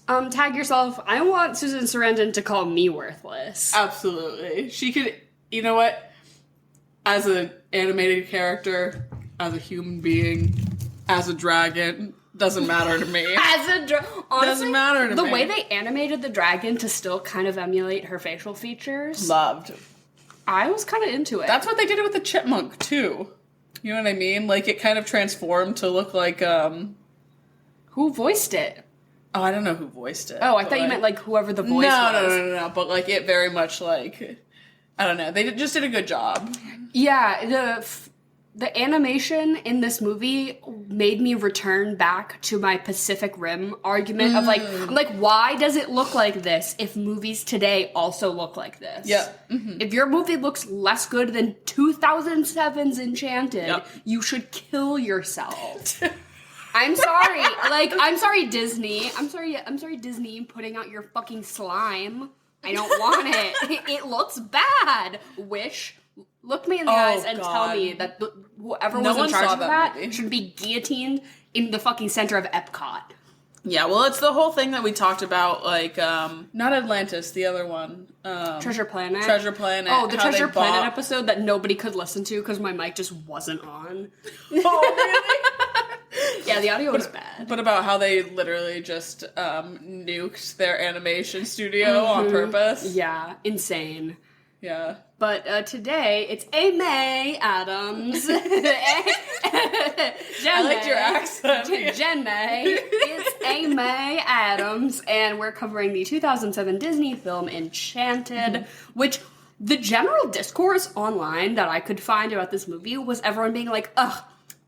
Tag yourself. I want Susan Sarandon to call me worthless. Absolutely. She could, you know what? As an animated character, as a human being, as a dragon, doesn't matter to me. Honestly, doesn't matter to me. The way they animated the dragon to still kind of emulate her facial features. Loved. I was kind of into it. That's what they did with the chipmunk, too. You know what I mean? Like, it kind of transformed to look like, Who voiced it? Oh, I don't know who voiced it. Oh, I thought you meant, like, whoever the voice was. No. But, like, it very much, like... I don't know. They just did a good job. Yeah, the animation in this movie made me return back to my Pacific Rim argument of, like, why does it look like this if movies today also look like this? Yeah. Mm-hmm. If your movie looks less good than 2007's Enchanted, you should kill yourself. I'm sorry. I'm sorry, Disney. I'm sorry, Disney, putting out your fucking slime. I don't want it. It looks bad. Wish. Look me in the eyes and tell me that whoever was in charge of that should be guillotined in the fucking center of Epcot. Yeah, well, it's the whole thing that we talked about, like, not Atlantis, the other one. Treasure Planet. Treasure Planet. Oh, the Treasure Planet episode that nobody could listen to because my mic just wasn't on. Oh, really? Yeah, the audio was bad. But about how they literally just nuked their animation studio on purpose. Yeah, insane. Yeah. But today, it's May Adams. I liked your accent. Jen May. It's May Adams, and we're covering the 2007 Disney film Enchanted, which the general discourse online that I could find about this movie was everyone being like, ugh,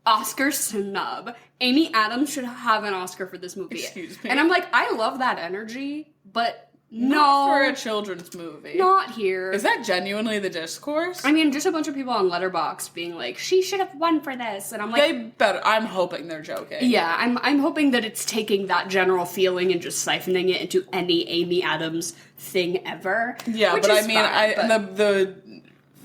Oscar snub. Amy Adams should have an Oscar for this movie. Excuse me. And I'm like, I love that energy, but not for a children's movie. Not here. Is that genuinely the discourse? I mean, just a bunch of people on Letterboxd being like, she should have won for this. And I'm like... They better. I'm hoping they're joking. Yeah, I'm hoping that it's taking that general feeling and just siphoning it into any Amy Adams thing ever. Yeah, but I mean, the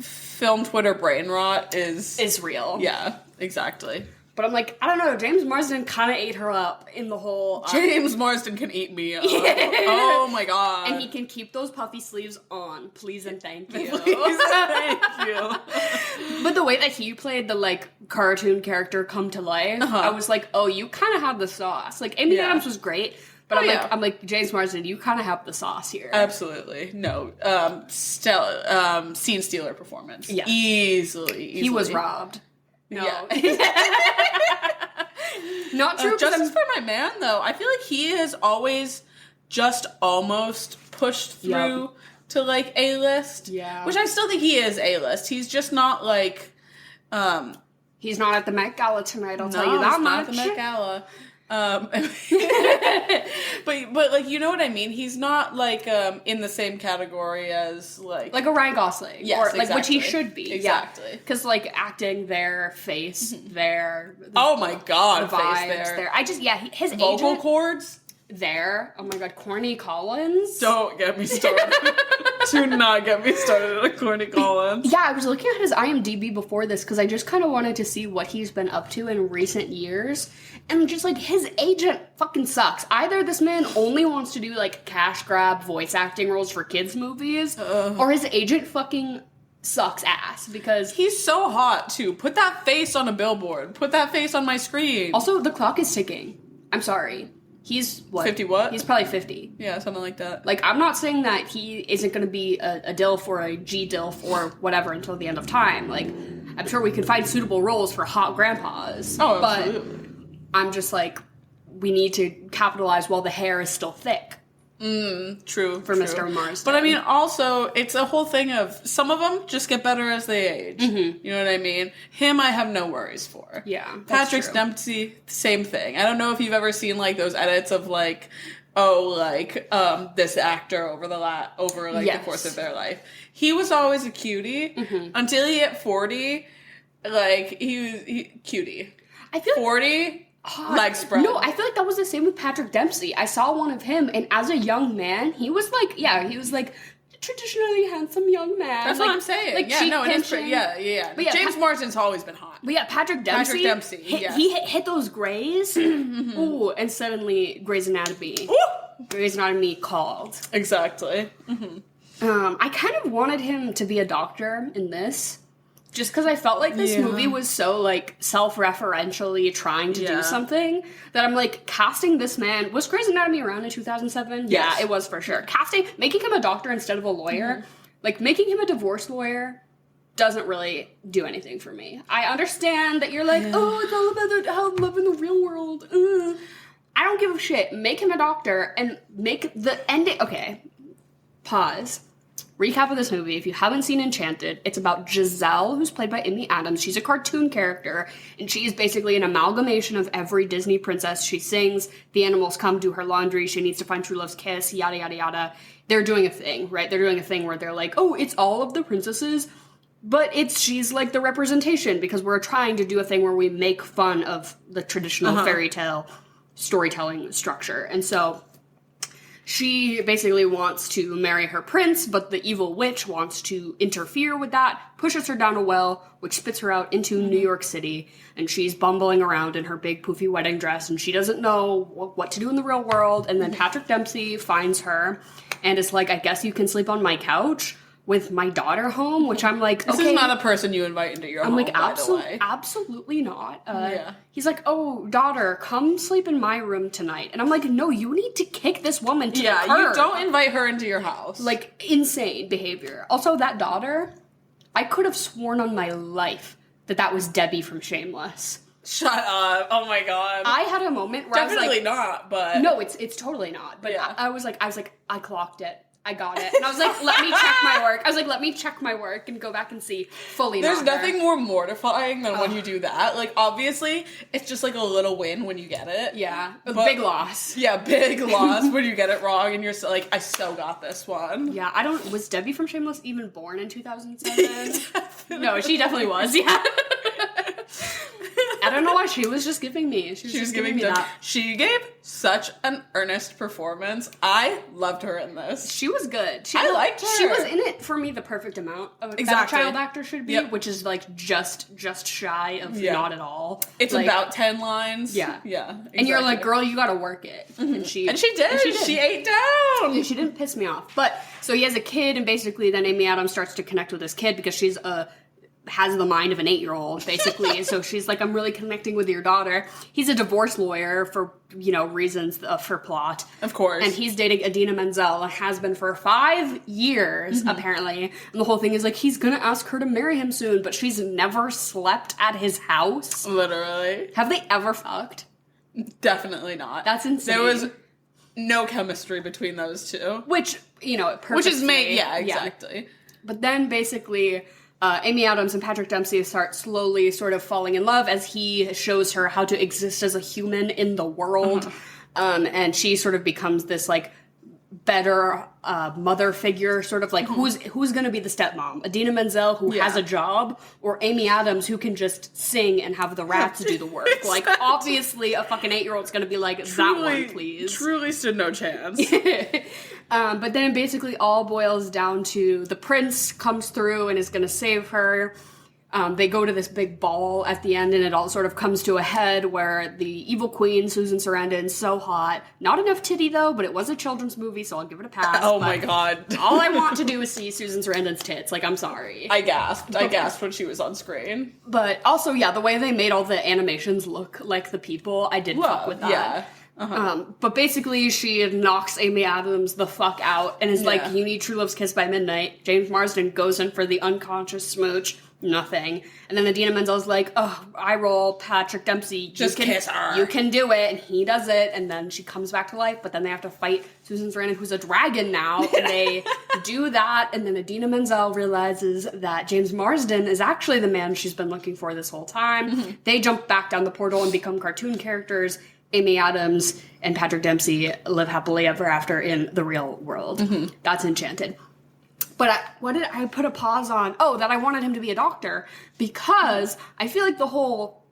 film Twitter brain rot is real. Yeah, exactly. But I'm like, I don't know, James Marsden kind of ate her up in the whole... James Marsden can eat me up. Oh my god. And he can keep those puffy sleeves on. Please and thank you. Please and thank you. But the way that he played the, like, cartoon character come to life, I was like, oh, you kind of have the sauce. Like, Amy Adams was great, but I'm like, James Marsden, you kind of have the sauce here. Absolutely. No. Scene stealer performance. Yeah. Easily. He was robbed. No. Yeah. Not true. Justice for my man, though. I feel like he has always just almost pushed through to, like, A-list. Yeah. Which I still think he is A-list. He's just not, like... he's not at the Met Gala tonight, I'll tell you that much. He's not at the Met Gala. But like, you know what I mean? He's not like in the same category as like a Ryan Gosling, yes, or exactly. like which he should be, exactly. Because like acting there, face there. Oh my god, the vibes face there. I just his vocal agent cords there. Oh my god, Corny Collins. Don't get me started. Do not get me started on Corny Collins. Yeah, I was looking at his IMDb before this because I just kind of wanted to see what he's been up to in recent years. And just, like, his agent fucking sucks. Either this man only wants to do, like, cash grab voice acting roles for kids' movies, or his agent fucking sucks ass, because... He's so hot, too. Put that face on a billboard. Put that face on my screen. Also, the clock is ticking. I'm sorry. He's, what? 50 what? He's probably 50. Yeah, something like that. Like, I'm not saying that he isn't going to be a DILF or a G-DILF or whatever until the end of time. Like, I'm sure we could find suitable roles for hot grandpas. Oh, absolutely. But I'm just like, we need to capitalize while the hair is still thick. True. For Mr. Marsden. But I mean, also, it's a whole thing of, some of them just get better as they age. Mm-hmm. You know what I mean? Him, I have no worries for. Yeah, Patrick Dempsey, same thing. I don't know if you've ever seen, like, those edits of, like, this actor over the course of their life. He was always a cutie until he hit 40. Like, he cutie. I feel 40... Leg spread. No, I feel like that was the same with Patrick Dempsey. I saw one of him, and as a young man, he was like traditionally handsome young man. That's like, what I'm saying. Like, yeah, no, it is pretty, yeah. But James Marsden's always been hot. But yeah, Patrick Dempsey, he hit those grays. Ooh, and suddenly Grey's Anatomy. Ooh! Grey's Anatomy called. Exactly. I kind of wanted him to be a doctor in this. Just because I felt like this movie was so, like, self-referentially trying to do something, that I'm like, casting this man... Was Grey's Anatomy around in 2007? Yes. Yeah, it was for sure. Making him a doctor instead of a lawyer, like, making him a divorce lawyer doesn't really do anything for me. I understand that you're like, oh, it's all about how love in the real world. I don't give a shit. Make him a doctor and make the ending... Okay, pause. Recap of this movie, if you haven't seen Enchanted, it's about Giselle, who's played by Amy Adams. She's a cartoon character, and she is basically an amalgamation of every Disney princess. She sings, the animals come do her laundry, she needs to find true love's kiss, yada, yada, yada. They're doing a thing, right? They're doing a thing where they're like, oh, it's all of the princesses, but she's like the representation, because we're trying to do a thing where we make fun of the traditional fairy tale storytelling structure. And so... she basically wants to marry her prince, but the evil witch wants to interfere with that, pushes her down a well, which spits her out into New York City, and she's bumbling around in her big poofy wedding dress, and she doesn't know what to do in the real world, and then Patrick Dempsey finds her, and is like, I guess you can sleep on my couch with my daughter home, which I'm like, this is not a person you invite into your home, like, by the way. Absolutely not. He's like, oh, daughter, come sleep in my room tonight. And I'm like, no, you need to kick this woman to the curb. You don't invite her into your house. Like, insane behavior. Also, that daughter, I could have sworn on my life that was Debbie from Shameless. Shut up. Oh my god. I had a moment where Definitely I was like... not, but... No, it's totally not. But I was like, I clocked it. I got it. And I was like, let me check my work. I was like, let me check my work and go back and see fully. There's nothing more mortifying than when you do that. Like, obviously, it's just like a little win when you get it. Yeah. But, big loss. Yeah, big loss when you get it wrong and you're so, like, I still got this one. Yeah, was Debbie from Shameless even born in 2007? No, she definitely was, yeah. I don't know why she was just giving me. She was giving me that. She gave such an earnest performance. I loved her in this. She was good. I liked her. She was in it for me the perfect amount of that a child actor should be, which is like just shy of not at all. It's like, about 10 lines. Yeah. Yeah. Exactly. And you're like, girl, you gotta work it. And she did. She ate down. And she didn't piss me off. But so he has a kid, and basically then Amy Adams starts to connect with this kid because she's has the mind of an 8-year-old, basically. So she's like, I'm really connecting with your daughter. He's a divorce lawyer for, reasons for plot. Of course. And he's dating Idina Menzel, has been for 5 years, apparently. And the whole thing is like, he's gonna ask her to marry him soon, but she's never slept at his house. Literally. Have they ever fucked? Definitely not. That's insane. There was no chemistry between those two. Which, perfectly. Which is made, yeah, exactly. Yeah. But then basically... Amy Adams and Patrick Dempsey start slowly sort of falling in love as he shows her how to exist as a human in the world. And she sort of becomes this, like, better mother figure, sort of like, who's going to be the stepmom? Idina Menzel, who has a job, or Amy Adams, who can just sing and have the rats do the work? Like, obviously, a fucking 8-year-old's going to be like, that one, please. Truly stood no chance. But then it basically all boils down to the prince comes through and is going to save her. They go to this big ball at the end, and it all sort of comes to a head where the evil queen, Susan Sarandon's so hot. Not enough titty, though, but it was a children's movie, so I'll give it a pass. Oh my god. All I want to do is see Susan Sarandon's tits. Like, I'm sorry. I gasped when she was on screen. But also, yeah, the way they made all the animations look like the people, I did fuck with that. Yeah. But basically, she knocks Amy Adams the fuck out and is like, you need true love's kiss by midnight. James Marsden goes in for the unconscious smooch. Nothing. And then Idina Menzel's like, oh, I roll Patrick Dempsey. Just kiss her. You can do it. And he does it. And then she comes back to life. But then they have to fight Susan Sarandon, who's a dragon now. And they do that. And then Idina Menzel realizes that James Marsden is actually the man she's been looking for this whole time. They jump back down the portal and become cartoon characters. Amy Adams and Patrick Dempsey live happily ever after in the real world. That's Enchanted. But what did I put a pause on? Oh, that I wanted him to be a doctor. Because I feel like the whole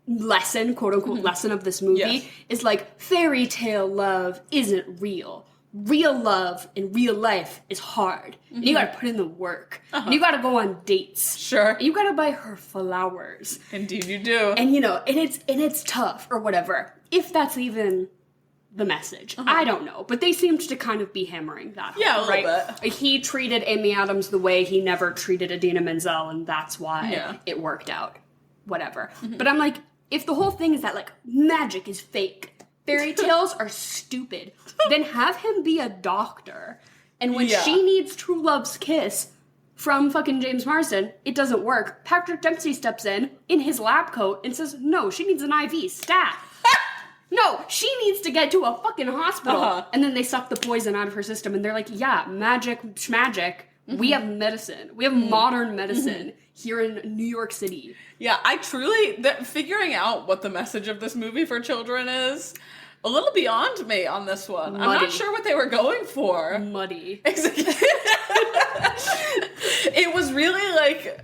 lesson, quote-unquote lesson of this movie is like, fairy tale love isn't real. Real love in real life is hard. And you gotta put in the work. And you gotta go on dates. Sure. And you gotta buy her flowers. Indeed you do. And and it's tough or whatever. If that's even the message. I don't know, but they seemed to kind of be hammering that. Yeah, home, a little bit. He treated Amy Adams the way he never treated Idina Menzel, and that's why it worked out. Whatever. But I'm like, if the whole thing is that, like, magic is fake, fairy tales are stupid, then have him be a doctor. And when she needs true love's kiss from fucking James Marsden, it doesn't work. Patrick Dempsey steps in his lab coat and says, no, she needs an IV, stat. No, she needs to get to a fucking hospital. And then they suck the poison out of her system, and they're like, yeah, magic, schmagic. We have medicine. We have modern medicine here in New York City. Yeah, I truly, figuring out what the message of this movie for children is, a little beyond me on this one. Muddy. I'm not sure what they were going for. Muddy. It was really like,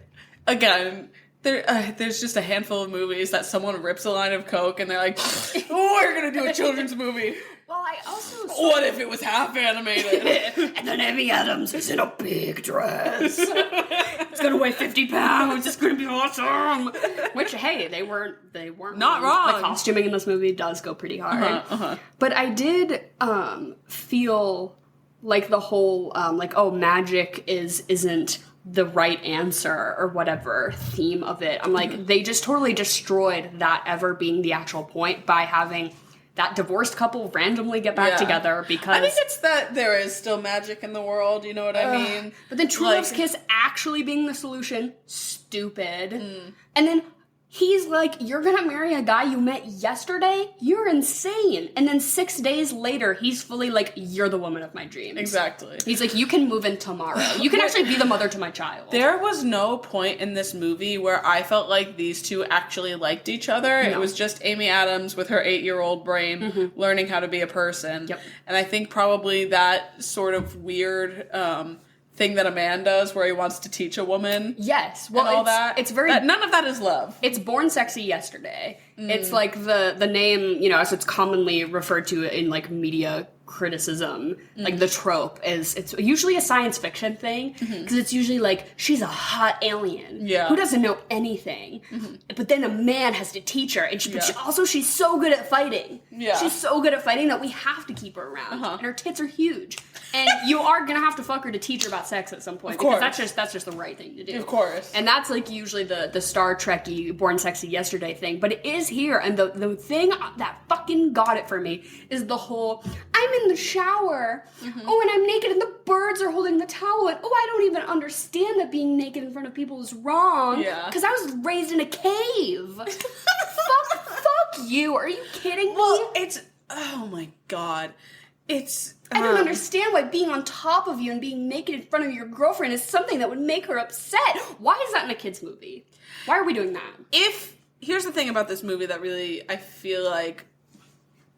again, there's just a handful of movies that someone rips a line of coke and they're like, oh, we're going to do a children's movie. Well, I also... What if it was half animated? And then Amy Adams is in a big dress. It's going to weigh 50 pounds. It's going to be awesome. Which, hey, they weren't not wrong. The costuming in this movie does go pretty hard. But I did feel like the whole, magic isn't the right answer or whatever theme of it. I'm like, they just totally destroyed that ever being the actual point by having that divorced couple randomly get back together because... I think it's that there is still magic in the world, you know what I mean? But then True Love's Kiss actually being the solution, stupid. And then he's like, you're gonna marry a guy you met yesterday? You're insane. And then 6 days later, he's fully like, you're the woman of my dreams. Exactly. He's like, you can move in tomorrow. You can actually be the mother to my child. There was no point in this movie where I felt like these two actually liked each other. No. It was just Amy Adams with her 8-year-old brain learning how to be a person. Yep. And I think probably that sort of weird... thing that a man does where he wants to teach a woman. Yes. Well, and all it's very... none of that is love. It's Born Sexy Yesterday. It's like the name, as it's commonly referred to in like media criticism, like the trope it's usually a science fiction thing because it's usually like she's a hot alien who doesn't know anything, but then a man has to teach her, and she's so good at fighting. She's so good at fighting that we have to keep her around, and her tits are huge, and you are gonna have to fuck her to teach her about sex at some point, because that's just the right thing to do. Of course. And that's like usually the Star Trek-y Born Sexy Yesterday thing, but it is here, and the thing that fucking got it for me is the whole, I'm in the shower, oh, and I'm naked, and the birds are holding the towel, and oh, I don't even understand that being naked in front of people is wrong, because I was raised in a cave. fuck you, are you kidding me? Well, it's, oh my god, it's... I don't understand why being on top of you and being naked in front of your girlfriend is something that would make her upset. Why is that in a kid's movie? Why are we doing that? Here's the thing about this movie that really, I feel like,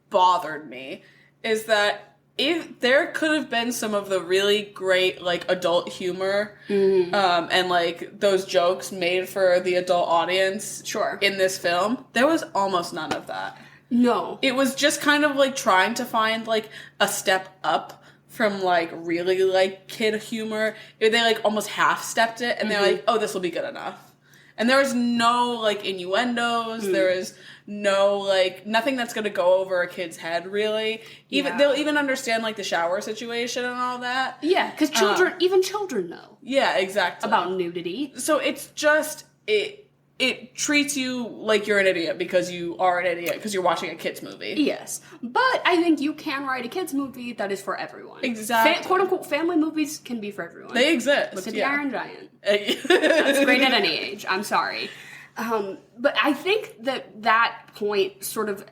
bothered me, is that if there could have been some of the really great, like, adult humor, and, like, those jokes made for the adult audience in this film, there was almost none of that. No. It was just kind of, like, trying to find, like, a step up from, like, really, like, kid humor. They, like, almost half-stepped it, and they're like, oh, this will be good enough. And there was no, like, innuendos, there is no, like, nothing that's gonna go over a kid's head, really. They'll even understand, like, the shower situation and all that. Yeah, because even children know. Yeah, exactly. About nudity. So it's just, it treats you like you're an idiot because you are an idiot because you're watching a kid's movie. Yes. But I think you can write a kid's movie that is for everyone. Exactly. Quote-unquote family movies can be for everyone. They exist. Look at the Iron Giant. That's great at any age. I'm sorry. But I think that point sort of,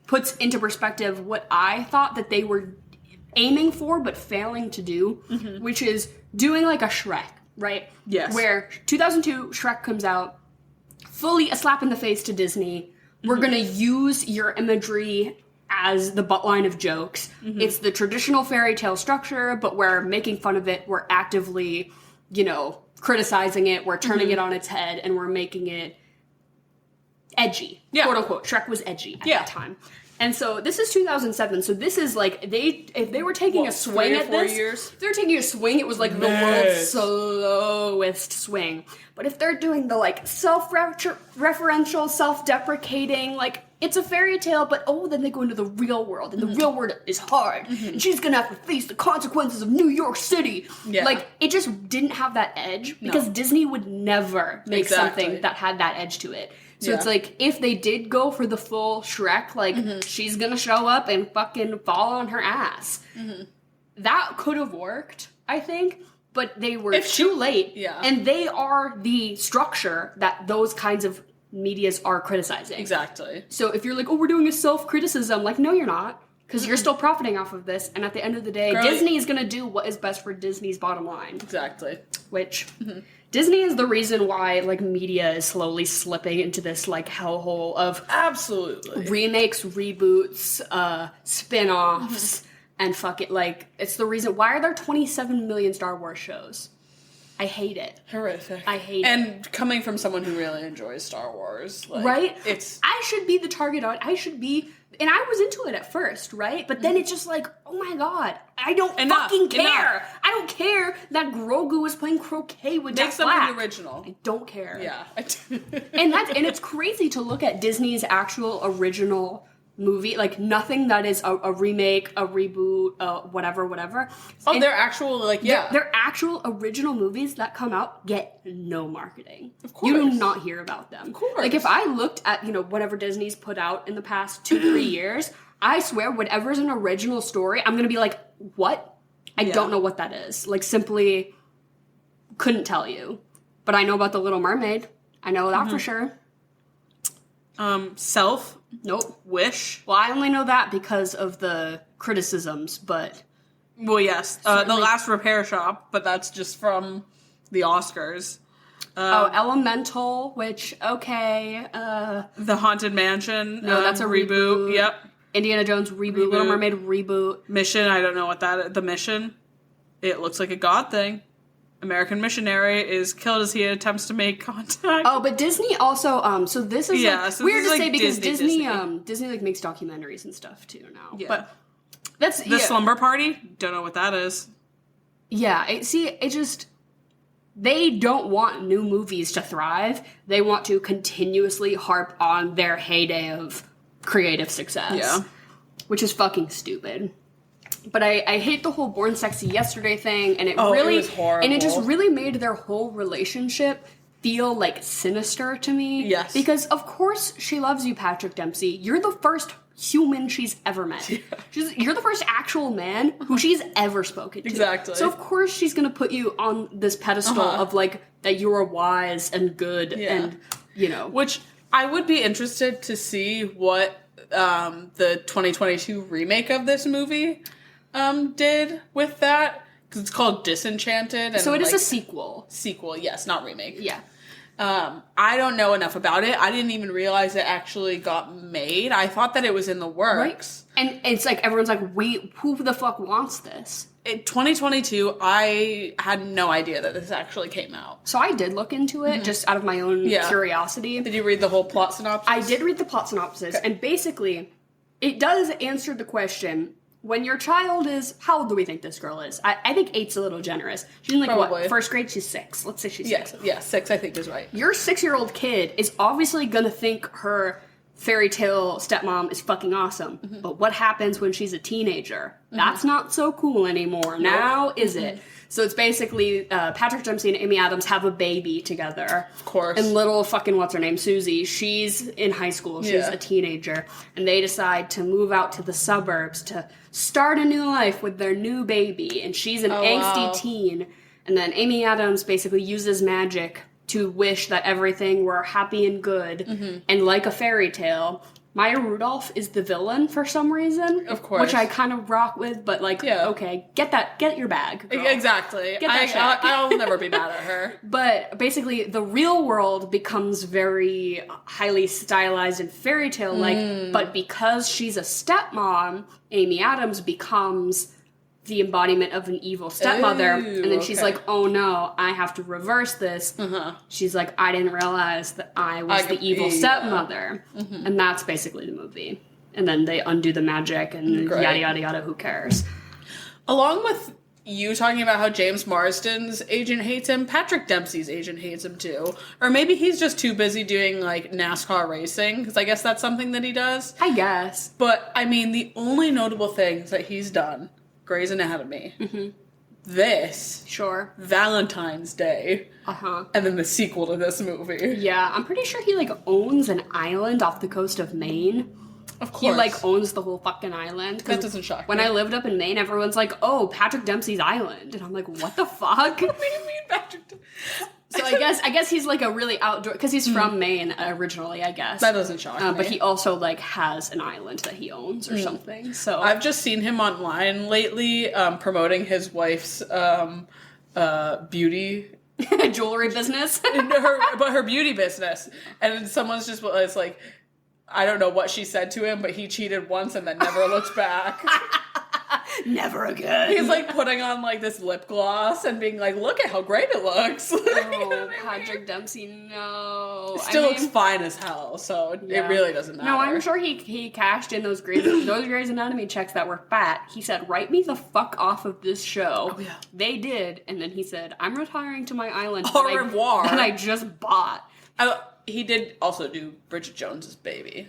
puts into perspective what I thought that they were aiming for but failing to do, which is doing like a Shrek. Right? Yes. Where 2002, Shrek comes out, fully a slap in the face to Disney. We're going to use your imagery as the butt line of jokes. It's the traditional fairy tale structure, but we're making fun of it. We're actively, criticizing it. We're turning it on its head, and we're making it edgy, quote unquote. Shrek was edgy at that time. And so this is 2007. So this is like if they were taking a swing at this, if they're taking a swing, it was like the world's slowest swing. But if they're doing the like self-referential, self-deprecating, like it's a fairy tale, but then they go into the real world, and the real world is hard, and she's gonna have to face the consequences of New York City. Yeah. Like it just didn't have that edge because Disney would never make something that had that edge to it. So it's like, if they did go for the full Shrek, like, she's gonna show up and fucking fall on her ass. That could have worked, I think, but they were too late. Yeah. And they are the structure that those kinds of medias are criticizing. Exactly. So if you're like, we're doing a self-criticism, like, no, you're not. Because you're still profiting off of this, and at the end of the day, Disney is gonna do what is best for Disney's bottom line. Exactly. Which... Disney is the reason why, like, media is slowly slipping into this, like, hellhole of... Absolutely. Remakes, reboots, spin-offs, and it's the reason... Why are there 27 million Star Wars shows? I hate it. Horrific. I hate it. And coming from someone who really enjoys Star Wars, like... Right? It's... I should be the target audience. I should be... And I was into it at first, right? But then it's just like, oh my god, I don't fucking care. I don't care that Grogu is playing croquet with Jack Black. Make something original. I don't care. Yeah. and it's crazy to look at Disney's actual original movie, like nothing that is a remake, a reboot, whatever. Oh, they're actual, like, yeah. Their actual original movies that come out get no marketing. Of course. You do not hear about them. Of course. Like, if I looked at, whatever Disney's put out in the past 2-3 years, I swear, whatever's an original story, I'm gonna be like, what? I don't know what that is. Like, simply couldn't tell you. But I know about The Little Mermaid. I know that for sure. Self? Nope. Wish? Well, I only know that because of the criticisms, but... Well, yes. The Last Repair Shop, but that's just from the Oscars. Elemental, which, okay. The Haunted Mansion. No, that's a reboot. Yep. Indiana Jones reboot. Little Mermaid reboot. Mission, I don't know what that is. The Mission. It looks like a god thing. American missionary is killed as he attempts to make contact. Oh, but Disney also, so this is weird to say because Disney like makes documentaries and stuff too now. Yeah. But that's The Slumber Party? Don't know what that is. Yeah, they don't want new movies to thrive. They want to continuously harp on their heyday of creative success. Yeah. Which is fucking stupid. But I hate the whole Born Sexy Yesterday thing, and it was horrible. And it just really made their whole relationship feel, like, sinister to me. Yes. Because, of course, she loves you, Patrick Dempsey. You're the first human she's ever met. Yeah. You're the first actual man who she's ever spoken to. Exactly. So, of course, she's gonna put you on this pedestal of, like, that you are wise and good and, Which, I would be interested to see what the 2022 remake of this movie did with that, because it's called Disenchanted. And so it is a sequel. Sequel, yes, not remake. Yeah. I don't know enough about it. I didn't even realize it actually got made. I thought that it was in the works. Right. And it's like, everyone's like, wait, who the fuck wants this? In 2022, I had no idea that this actually came out. So I did look into it, just out of my own curiosity. Did you read the whole plot synopsis? I did read the plot synopsis, and basically, it does answer the question... When your child is... How old do we think this girl is? I think 8's a little generous. She's in, like, Probably. what? First grade? She's 6. Let's say she's 6. Yeah, 6 I think is right. Your 6-year-old kid is obviously gonna think her fairy tale stepmom is fucking awesome. Mm-hmm. But what happens when she's a teenager? Mm-hmm. That's not so cool anymore. Nope. Now, is it? So it's basically Patrick Dempsey and Amy Adams have a baby together. Of course. And little fucking what's her name, Susie, she's in high school. She's a teenager. And they decide to move out to the suburbs to start a new life with their new baby. And she's an angsty teen. And then Amy Adams basically uses magic to wish that everything were happy and good and like a fairy tale. Maya Rudolph is the villain for some reason. Of course. Which I kind of rock with, but like, okay, get your bag, girl. Exactly. Get that check. I'll never be mad at her. But basically, the real world becomes very highly stylized and fairy tale-like, but because she's a stepmom, Amy Adams becomes the embodiment of an evil stepmother. Ooh, And then she's like, oh no, I have to reverse this. She's like, I didn't realize that I was the evil stepmother. And that's basically the movie. And then they undo the magic and yada, yada, yada, who cares? Along with you talking about how James Marsden's agent hates him, Patrick Dempsey's agent hates him too. Or maybe he's just too busy doing, like, NASCAR racing, because I guess that's something that he does. I guess. But, I mean, the only notable things that he's done, Grey's Anatomy, this, Sure. Valentine's Day, and then the sequel to this movie. Yeah, I'm pretty sure he, like, owns an island off the coast of Maine. Of course. He, like, owns the whole fucking island. That doesn't shock me. When I lived up in Maine, everyone's like, oh, Patrick Dempsey's island. And I'm like, what the fuck? What do you mean, Patrick Dempsey? So I guess he's, like, a really outdoor... Because he's from Maine originally, I guess. That doesn't shock me. But he also, like, has an island that he owns or something, so... I've just seen him online lately promoting his wife's beauty... jewelry business. her beauty business. And someone's just it's like... I don't know what she said to him, but he cheated once and then never looked back. Never again. He's like putting on like this lip gloss and being like, look at how great it looks. Oh, Patrick Dempsey, no. Still looks fine as hell, so it really doesn't matter. No, I'm sure he cashed in those Grey's Anatomy checks that were fat. He said, write me the fuck off of this show. Oh, yeah. They did, and then he said, I'm retiring to my island. Au revoir. And I just bought. He did also do Bridget Jones's Baby.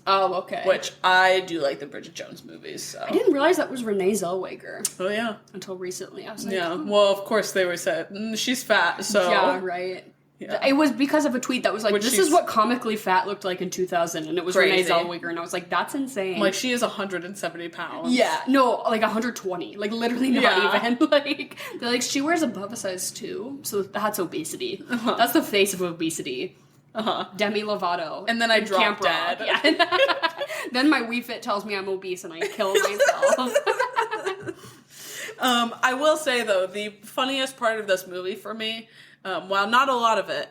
Oh, okay. Which I do like the Bridget Jones movies, so. I didn't realize that was Renee Zellweger. Oh, yeah. Until recently. I was like, yeah. Well, of course they were said, she's fat, so. Yeah, right. Yeah. It was because of a tweet that was like, this is what comically fat looked like in 2000, and it was Renee Zellweger, and I was like, that's insane. Like, she is 170 pounds. Yeah, no, like 120, like literally not even. Like, they're like, she wears above a size 2, so that's obesity. That's the face of obesity. Demi Lovato. And then I drop dead. Yeah. Then my Wii Fit tells me I'm obese and I kill myself. I will say, though, the funniest part of this movie for me, while not a lot of it,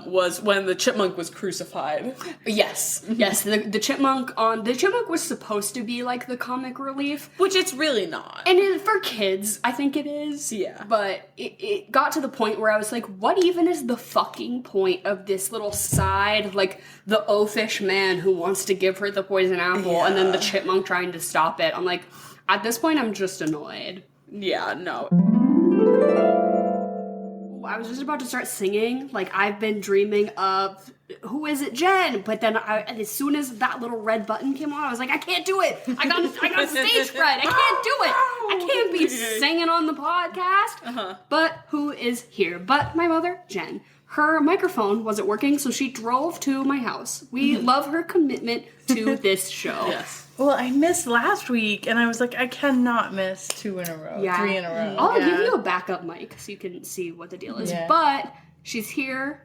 was when the chipmunk was crucified. Yes. Yes, the chipmunk was supposed to be like the comic relief. Which it's really not. And for kids, I think it is. Yeah. But it got to the point where I was like, what even is the fucking point of this little side, like the oafish man who wants to give her the poison apple and then the chipmunk trying to stop it? I'm like, at this point, I'm just annoyed. Yeah, no. I was just about to start singing, like, I've been dreaming of, who is it, Jen? But then as soon as that little red button came on, I was like, I can't do it. I got stage fright. I can't do it. I can't be singing on the podcast. But who is here? But my mother, Jen. Her microphone wasn't working, so she drove to my house. We love her commitment to this show. Yes. Well, I missed last week, and I was like, I cannot miss 2 in a row, 3 in a row. I'll give you a backup mic so you can see what the deal is. Yeah. But she's here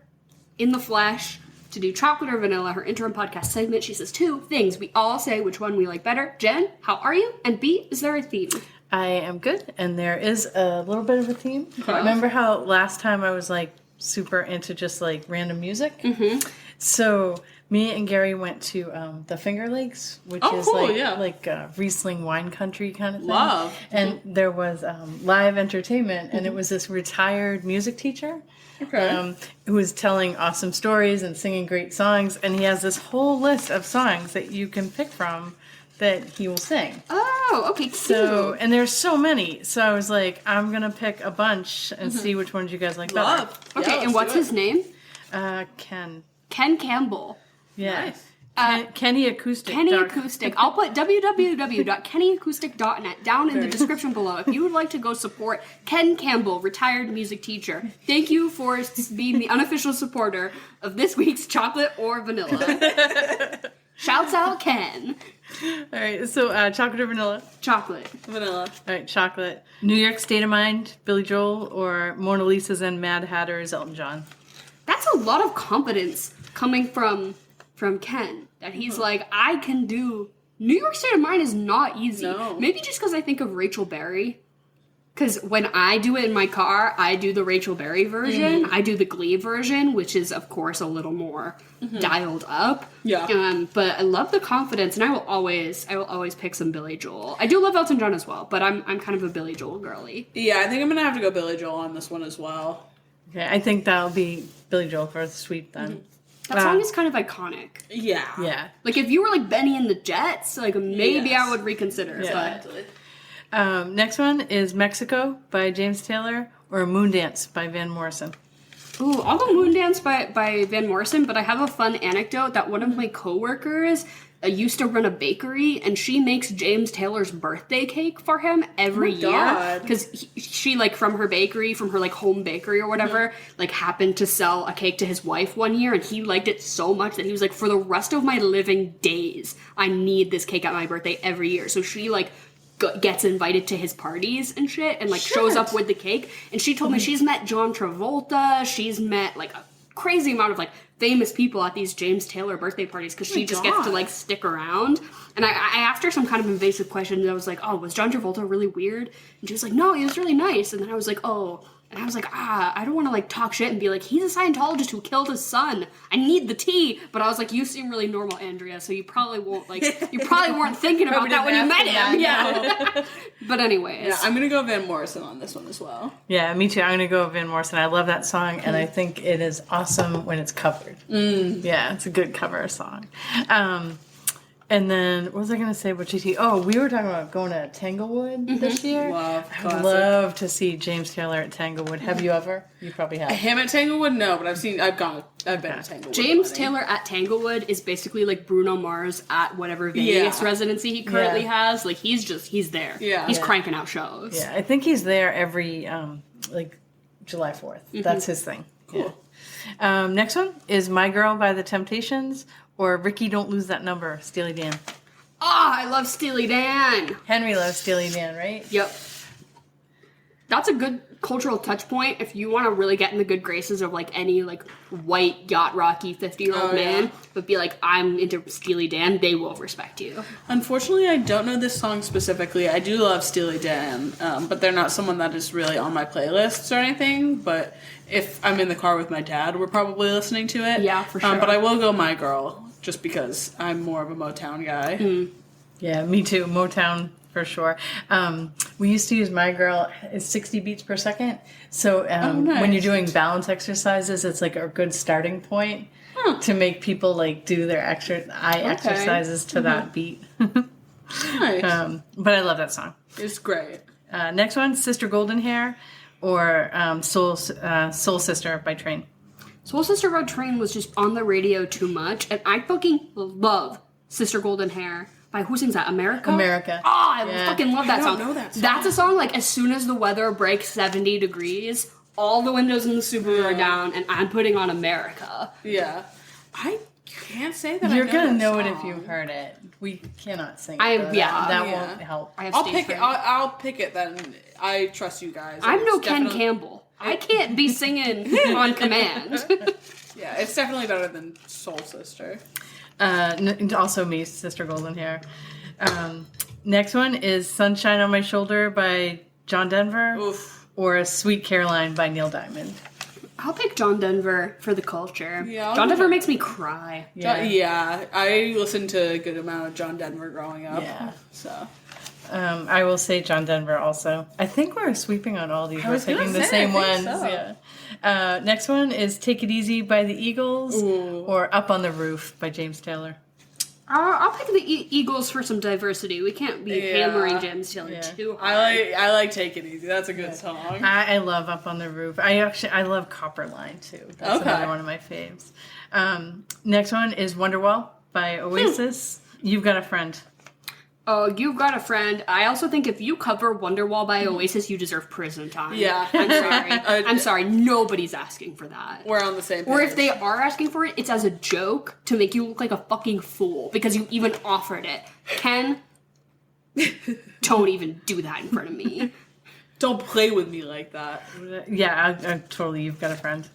in the flesh to do Chocolate or Vanilla, her interim podcast segment. She says 2 things. We all say which one we like better. Jen, how are you? And B, is there a theme? I am good, and there is a little bit of a theme. Remember how last time I was like super into just like random music? Mm-hmm. So me and Gary went to the Finger Lakes, which is like Riesling wine country kind of thing. Love. And there was live entertainment, and it was this retired music teacher who was telling awesome stories and singing great songs. And he has this whole list of songs that you can pick from that he will sing. Oh, okay, cute. So, and there's so many. So I was like, I'm going to pick a bunch and see which ones you guys like better. Okay, and what's his name? Ken. Ken Campbell. Yeah. Nice. Kenny Acoustic. Kenny Acoustic. I'll put www.kennyacoustic.net down in the description below if you would like to go support Ken Campbell, retired music teacher. Thank you for being the unofficial supporter of this week's Chocolate or Vanilla. Shouts out Ken. All right, so chocolate or vanilla? Chocolate. Vanilla. All right, chocolate. New York State of Mind, Billy Joel, or Mona Lisa's and Mad Hatter's Elton John? That's a lot of confidence coming from Ken. That he's like, I can do... New York State of Mind is not easy. No. Maybe just because I think of Rachel Berry. Because when I do it in my car, I do the Rachel Berry version. I do the Glee version, which is, of course, a little more dialed up. Yeah. But I love the confidence, and I will always pick some Billy Joel. I do love Elton John as well, but I'm kind of a Billy Joel girly. Yeah, I think I'm going to have to go Billy Joel on this one as well. Okay, I think that'll be Billy Joel for the sweep then. That song is kind of iconic. Yeah. Yeah. Like, if you were like Benny and the Jets, like maybe I would reconsider. Yeah. But Next one is Mexico by James Taylor or Moondance by Van Morrison. ooh, I'll go Moondance by Van Morrison, but I have a fun anecdote that one of my coworkers used to run a bakery, and she makes James Taylor's birthday cake for him every year. Because she, like, from her bakery, from her, like, home bakery or whatever, like, happened to sell a cake to his wife one year, and he liked it so much that he was like, for the rest of my living days, I need this cake at my birthday every year. So she, like, gets invited to his parties and shit, and like shows up with the cake. And she told me she's met John Travolta, she's met like a crazy amount of like famous people at these James Taylor birthday parties because she just gets to like stick around. And I asked her some kind of invasive question, and I was like, oh, was John Travolta really weird? And she was like, no, he was really nice. And then I was like, oh. And I was like, I don't want to, like, talk shit and be like, he's a Scientologist who killed his son. I need the tea. But I was like, you seem really normal, Andrea, so you probably won't, like, you probably weren't thinking about that when you met him. Yeah. But anyways. Yeah, I'm going to go Van Morrison on this one as well. Yeah, me too. I'm going to go Van Morrison. I love that song, and I think it is awesome when it's covered. Yeah, it's a good cover song. And then, what was I going to say about GT? Oh, we were talking about going to Tanglewood this year. Love, I would love to see James Taylor at Tanglewood. Have you ever? You probably have. Him at Tanglewood? No, but I've been at Tanglewood. James Taylor at Tanglewood is basically like Bruno Mars at whatever Vegas residency he currently has. Like, he's there. Yeah. He's cranking out shows. Yeah, I think he's there every, like, July 4th. That's his thing. Cool. Yeah. Next one is My Girl by The Temptations or Ricky Don't Lose That Number, Steely Dan. I love Steely Dan. Henry loves Steely Dan, right? Yep. That's a good cultural touch point if you want to really get in the good graces of like any like white yacht rocky 50-year-old man, but be like, I'm into Steely Dan, they will respect you. Unfortunately, I don't know this song specifically. I do love Steely Dan, but they're not someone that is really on my playlists or anything. But if I'm in the car with my dad, we're probably listening to it. Yeah, for sure. But I will go My Girl, just because I'm more of a Motown guy. Yeah, me too. Motown for sure. We used to use My Girl is 60 beats per second. So nice. when you're doing balance exercises, it's like a good starting point to make people like do their exercises to that beat. Nice. But I love that song. It's great. Next one, Sister Golden Hair or Soul Sister by Train. Soul Sister by Train was just on the radio too much, and I fucking love Sister Golden Hair by, who sings that? America? America. Oh, I fucking love that song. I don't know that song. That's a song, like, as soon as the weather breaks 70 degrees, all the windows in the Subaru are down, and I'm putting on America. Yeah. I can't say that You're I know gonna that know it song. if you've heard it. We cannot sing it. That won't help. I have I'll stage pick it. fright. I'll pick it then. I trust you guys. I'm no It's Ken definitely- Campbell. I can't be singing on command. Yeah, it's definitely better than Soul Sister. Also me, Sister Golden Hair. Next one is Sunshine on My Shoulder by John Denver. Oof. Or Sweet Caroline by Neil Diamond. I'll pick John Denver for the culture. Yeah, I'll John pick Denver makes me cry. Yeah, I listened to a good amount of John Denver growing up. Yeah. So. I will say John Denver also. I think we're sweeping on all these. We're was gonna picking the say, same I think ones. so. Yeah. Next one is Take It Easy by the Eagles Ooh. or Up on the Roof by James Taylor. I'll pick the Eagles for some diversity. We can't be hammering James Taylor too hard. I like Take It Easy. That's a good song. I love Up on the Roof. I love Copper Line too. That's another one of my faves. Next one is Wonderwall by Oasis. You've Got a Friend. Oh, You've Got a Friend. I also think if you cover Wonderwall by Oasis, you deserve prison time. Yeah. I'm sorry. I'm sorry. Nobody's asking for that. We're on the same page. Or if they are asking for it, it's as a joke to make you look like a fucking fool because you even offered it. Ken, don't even do that in front of me. Don't play with me like that. Yeah, I totally. You've Got a Friend.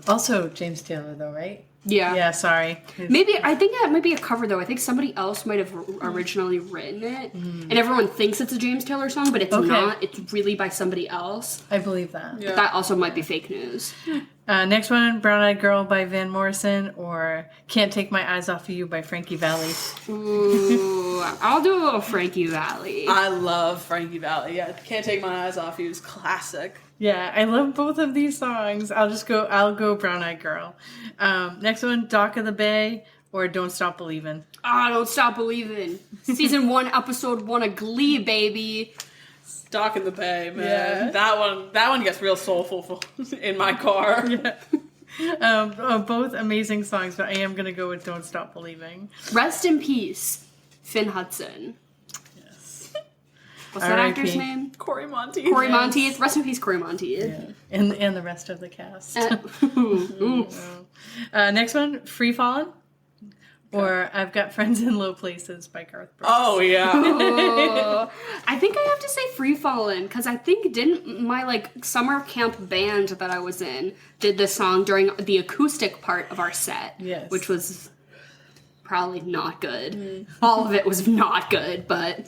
Also James Taylor though, right? Yeah. Yeah, sorry. Maybe, I think that might be a cover, though. I think somebody else might have originally written it. And everyone thinks it's a James Taylor song, but it's not. It's really by somebody else. I believe that. But that also might be fake news. Next one, Brown Eyed Girl by Van Morrison, or Can't Take My Eyes Off of You by Frankie Valli. Ooh, I'll do a little Frankie Valli. I love Frankie Valli. Yeah, Can't Take My Eyes Off You is classic. Yeah, I love both of these songs. I'll go Brown Eyed Girl. Next one, Dock of the Bay or Don't Stop Believin'. Don't Stop Believin'. Season 1, episode 1 of Glee, baby. Dock in the Bay, man. Yeah. That one gets real soulful in my car. Yeah. Both amazing songs, but I am going to go with Don't Stop Believing. Rest in peace, Finn Hudson. Yes. What's that R.I.P. actor's name? Corey Monteith. Corey Monteith. Rest in peace, Corey Monteith. Yeah. And the rest of the cast. Ooh. Next one, Free Fallin'. Or I've Got Friends in Low Places by Garth Brooks. Oh, yeah. Oh, I think I have to say Free Fallin', because I think didn't my summer camp band that I was in did this song during the acoustic part of our set. Yes. Which was probably not good. All of it was not good, but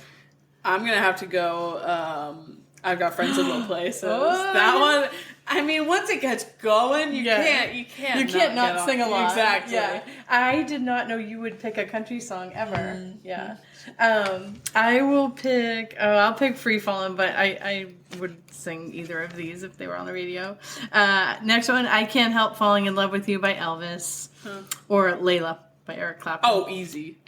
I'm going to have to go, I've Got Friends in Low Places. That one, I mean, once it gets going, you can't not sing along. Exactly. Yeah. I did not know you would pick a country song ever. Yeah. I will pick, I'll pick Free Fallin', but I would sing either of these if they were on the radio. Next one, I Can't Help Falling in Love with You by Elvis. Or Layla by Eric Clapton. Oh, easy.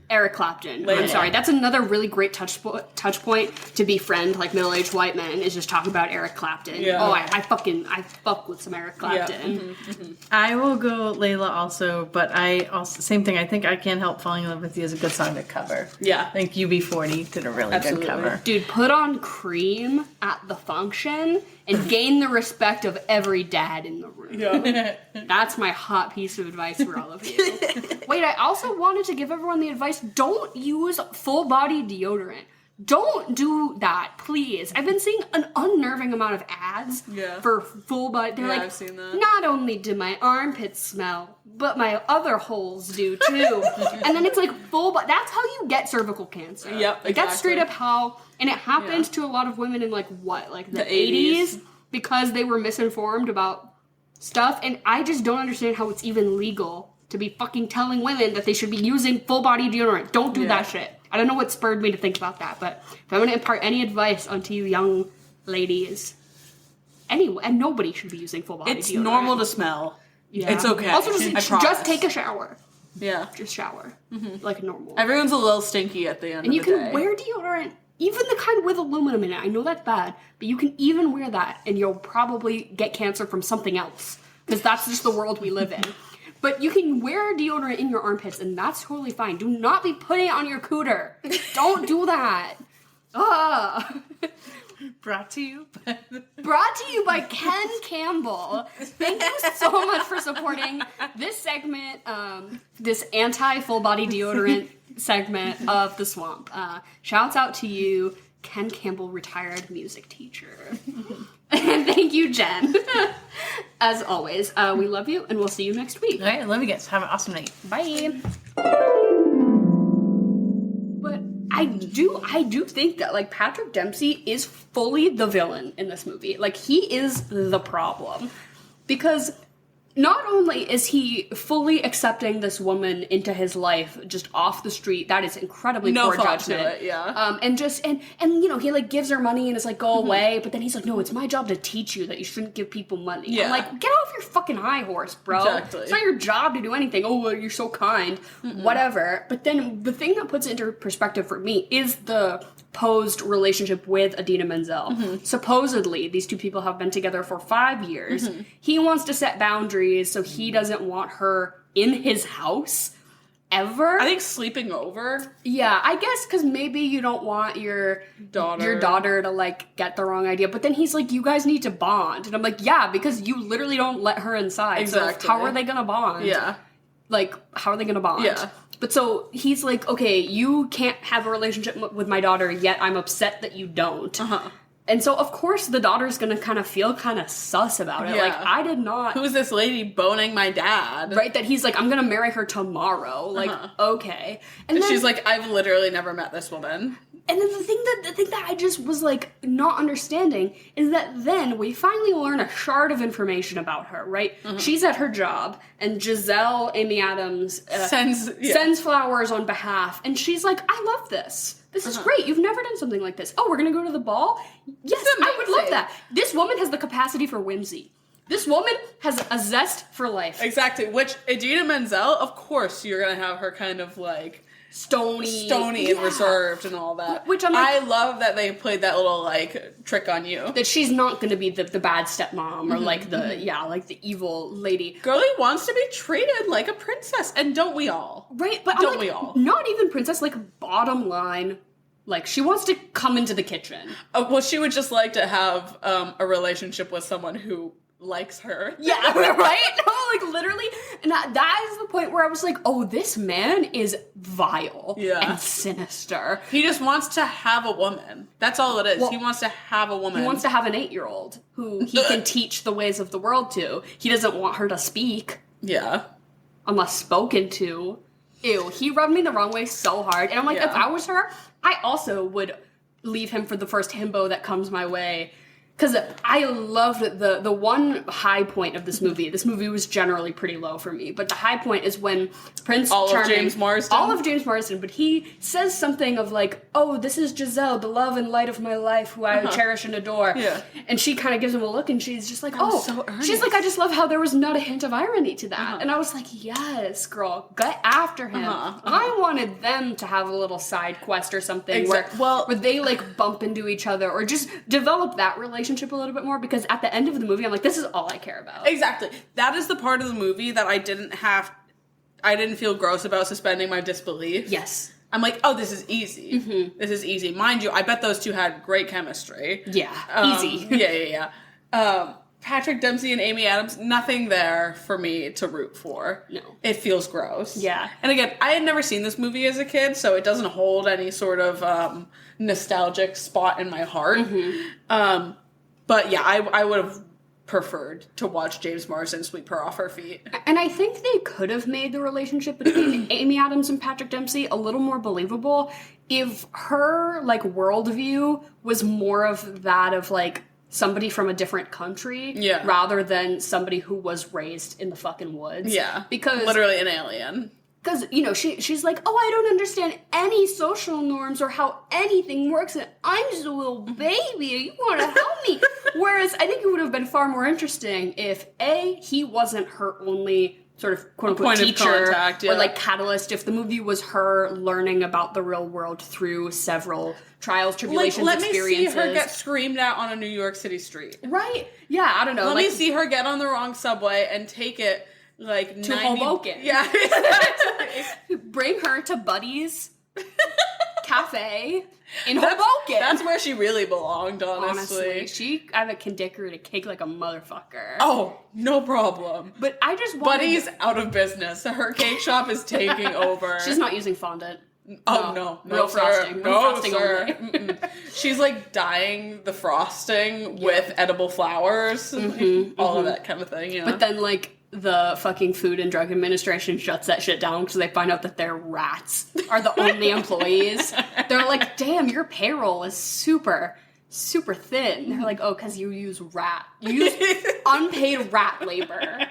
Eric Clapton. I'm sorry. That's another really great touch point to befriend middle-aged white men is just talk about Eric Clapton. Yeah. Oh, I fuck with some Eric Clapton. Yeah. Mm-hmm. I will go Layla also, but I also, same thing, I think I Can't Help Falling in Love with You is a good song to cover. Yeah. I think UB40 did a really Absolutely. good cover. Dude, put on Cream at the function and gain the respect of every dad in the room. Yeah. That's my hot piece of advice for all of you. Wait, I also wanted to give everyone the advice, don't use full body deodorant. Don't do that, please. I've been seeing an unnerving amount of ads for full body. They're I've seen that. not only do my armpits smell, but my other holes do too. And then it's full body. That's how you get cervical cancer. Yep, That's straight exactly. up how, and it happened to a lot of women in the 80s because they were misinformed about stuff. And I just don't understand how it's even legal to be fucking telling women that they should be using full body deodorant. Don't do that shit. I don't know what spurred me to think about that, but if I'm going to impart any advice onto you young ladies, anyway, and nobody should be using full body deodorant. It's normal to smell. Yeah. It's okay. Also, I just promise. take a shower. Yeah. Just shower. Like normal. Everyone's a little stinky at the end And of you the day. can wear deodorant, even the kind with aluminum in it. I know that's bad, but you can even wear that, and you'll probably get cancer from something else. Because that's just the world we live in. But you can wear deodorant in your armpits, and that's totally fine. Do not be putting it on your cooter. Don't do that. Brought to you by Ken Campbell. Thank you so much for supporting this segment, this anti-full body deodorant segment of The Swamp. Shouts out to you, Ken Campbell, retired music teacher. And thank you, Jen. As always, we love you, and we'll see you next week. All right, love you guys. Have an awesome night. Bye. But I do think that Patrick Dempsey is fully the villain in this movie. He is the problem. Because not only is he fully accepting this woman into his life just off the street, that is incredibly poor thought judgment. to it, yeah. And he gives her money and is go away, but then he's no, it's my job to teach you that you shouldn't give people money. Yeah. I'm get off your fucking high horse, bro. Exactly. It's not your job to do anything. Oh, well, you're so kind. Whatever. But then the thing that puts it into perspective for me is the posed relationship with Idina Menzel. Supposedly, these two people have been together for 5 years. He wants to set boundaries, so he doesn't want her in his house ever. I think sleeping over. Yeah, I guess because maybe you don't want your daughter to get the wrong idea. But then he's you guys need to bond, and I'm yeah, because you literally don't let her inside. Exactly. So how are they gonna bond? Yeah. How are they gonna bond? Yeah. But so he's okay, you can't have a relationship with my daughter, yet I'm upset that you don't. And so, of course, the daughter's gonna kind of feel kind of sus about it. Yeah. Like, I did not... Who's this lady boning my dad? Right, that he's like, I'm gonna marry her tomorrow. Like, okay. And she's like, I've literally never met this woman. And then the thing that I just was like not understanding is that then we finally learn a shard of information about her, right? She's at her job, and Giselle, Amy Adams, sends flowers on behalf, and she's like, I love this. This is great. You've never done something like this. Oh, we're gonna go to the ball? Yes, I would love that. This woman has the capacity for whimsy. This woman has a zest for life. Exactly. Which, Idina Menzel, of course, you're gonna have her kind of like stony and reserved and all that. Which I'm like, I love that they played that little like trick on you. That she's not gonna be the bad stepmom or like the evil lady. Girlie wants to be treated like a princess, and don't we all? Right, but don't we all? Not even princess, like bottom line. Like, she wants to come into the kitchen. Well, she would just like to have a relationship with someone who likes her. Yeah, right? No, like, literally. And that is the point where I was like, oh, this man is vile and sinister. He just wants to have a woman. That's all it is. Well, he wants to have a woman. He wants to have an 8-year-old who he can teach the ways of the world to. He doesn't want her to speak. Yeah. Unless spoken to. Ew, he rubbed me the wrong way so hard. And I'm like, if I was her, I also would leave him for the first himbo that comes my way. Because I loved the one high point of this movie. This movie was generally pretty low for me, but the high point is when Prince Charming... All of James Marsden, but he says something of like, oh, this is Giselle, the love and light of my life, who I cherish and adore. Yeah. And she kind of gives him a look, and she's just like, so she's like, I just love how there was not a hint of irony to that. And I was like, yes, girl, get after him. I wanted them to have a little side quest or something where they like bump into each other or just develop that relationship a little bit more, because at the end of the movie I'm like, this is all I care about. Exactly. That is the part of the movie that I didn't feel gross about suspending my disbelief. Yes. I'm like, oh, this is easy. This is easy. Mind you, I bet those two had great chemistry. Yeah. Easy. Yeah. Patrick Dempsey and Amy Adams, nothing there for me to root for. No. It feels gross. Yeah. And again, I had never seen this movie as a kid, so it doesn't hold any sort of nostalgic spot in my heart. But yeah, I would have preferred to watch James Marsden sweep her off her feet. And I think they could have made the relationship between Amy Adams and Patrick Dempsey a little more believable if her, like, worldview was more of that of, like, somebody from a different country rather than somebody who was raised in the fucking woods. Yeah. Because... literally an alien. Because, you know, she's like, oh, I don't understand any social norms or how anything works, and I'm just a little baby, you want to help me. Whereas I think it would have been far more interesting if, A, he wasn't her only sort of quote-unquote teacher contact, or, like, catalyst, if the movie was her learning about the real world through several trials, tribulations, experiences. Let me see her get screamed at on a New York City street. Right? Yeah, I don't know. Let me see her get on the wrong subway and take it... like to Hoboken. Yeah, exactly. Bring her to Buddy's Cafe in Hoboken. That's where she really belonged, honestly. I can dick her to cake like a motherfucker. Oh, no problem. But I just wanted... Buddy's out of business. Her cake shop is taking over. She's not using fondant. Oh, no. Real frosting. No, sir. She's like dyeing the frosting with edible flowers. All of that kind of thing, yeah. But then, like, the fucking Food and Drug Administration shuts that shit down because they find out that their rats are the only employees. They're like, damn, your payroll is super, super thin. They're like, oh, because you use unpaid rat labor.